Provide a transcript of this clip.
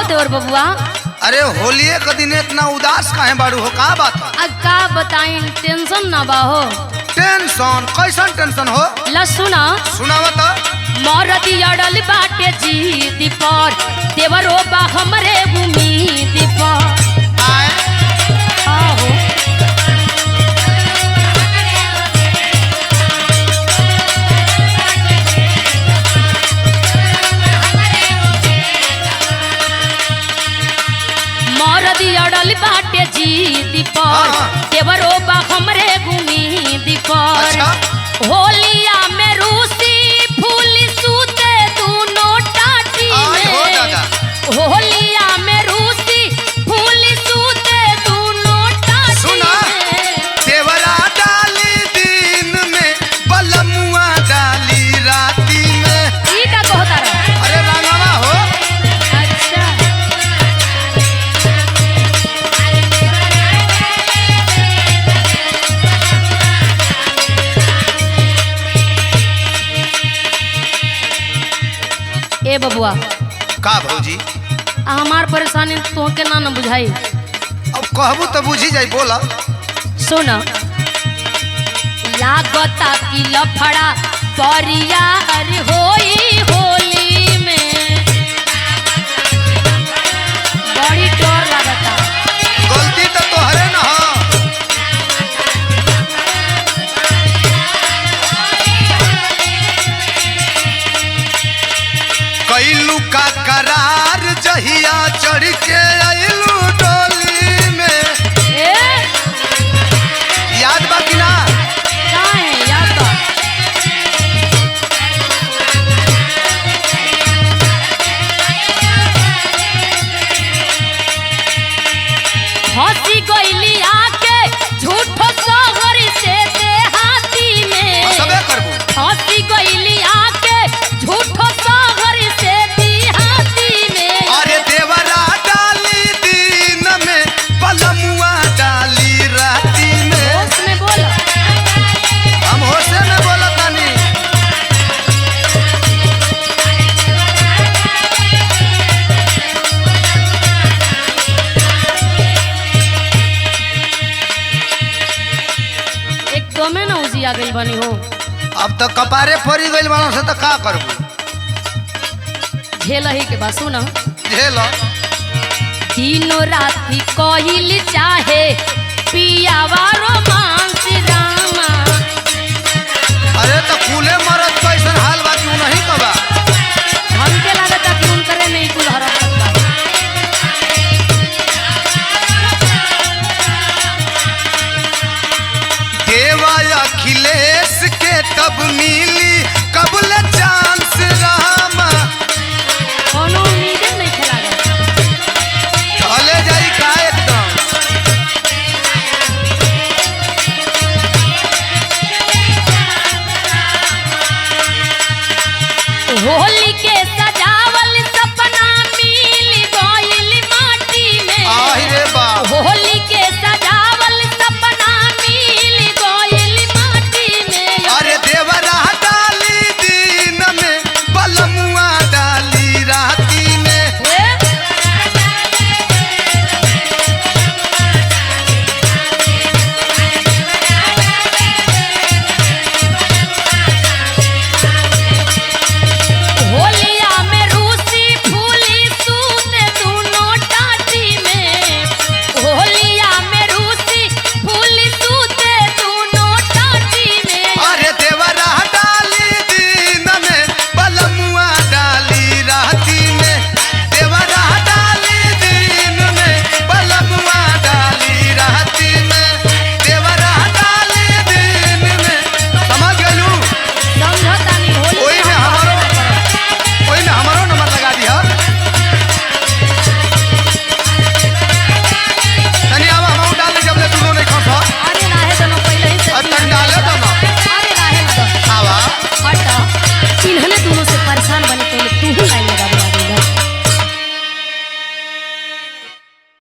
देवर बबुआ। अरे होलिये के दिन इतना उदास काहे बाड़ू हो, का बात है? अब का बताई, टेंशन ना बा हो। टेंशन? कैसन टेंशन हो? ला सुना सुनावा तो। मरद अड़ल बाटे जीद पर, देवरो बा हमरे उम्मीद पर। आए आहो मरद अड़ल बाटे जीद पर, देवरो बा हमरे उम्मीद पर। अच्छा। होलिया में रूसी फूल सूते दोनों टाटी हो में। दादा। होलिया में रूसी फूल सूते दोनों टाटी सुना। में। देवरा डाली दिन में, बलमुआ डाली राती में। ई का कहता रहा? अरे रंगवा हो। अच्छा ए बबुआ, का भौजी? हमार परेशानी तोहके ना न बुझाई। अब कहबू तो बुझी जाई, बोला। सुन, लागता कि लफड़ा परियार होई होली में। बड़ी डर लागता। गलती तो तोहरे न हो। कैलू का करार जहिया चढ़ के आइलू डोली में। ए याद बा कि ना? काहे याद बा? हंसी गइली आके झूठो सहर से देहाती में। सबे करबू। हंसी गइली आके झूठो सहर से देहाती में। अरे देवरा डाली दिन में, बलमुआ डाली राती में। होश में बोल। हम होशे में बोला तानी। एकदमे ना उजिया गइल बनी हो। अब तो कपारे फोड़ी गइल बाड़ों से तो का करबू? झेल ही के बा। सुन, झेल। दिनो राती कहिल चाहे पियावा रोमांस रामा। अरे तो कूले मरद कैसन हाल बा कि नहीं कबा? हमके लागता कि उनकरे में ही कुल हरकत बा। देवा अखिलेश के तब मिली कबल चांस रामा। कोनो उम्मीद नहीं खेला गया। चले जाई का एकदम। होली के सजावल सपना मिल गइल माटी में। आहि रे बाप। होली के सजावल सपना मिल गइल माटी में। अरे देवरा डाली दिन में, बलमुआ डाली राती में। होलिया में रूसी फूली सूते दोनों टाटी में। होलिया में रूसी फूली सूते दोनों टाटी में। अरे देवरा डाली दिन में, बलमुआ डाली राती में। देवरा डाली दिन में, बलमुआ डाली राती में। देवरा डाली दिन में। समझ गलू? समझता नहीं होली ओई में हमारो नंबर लगा दिया। तनी आवा हम डाल दे जब ले दोनों नहीं खसा। अरे राहे दोनों पहले ही से। और तनी डाले तो ना। अरे राहे ना दो। आवा। हट। इन्होंने दोनों से परेशान बन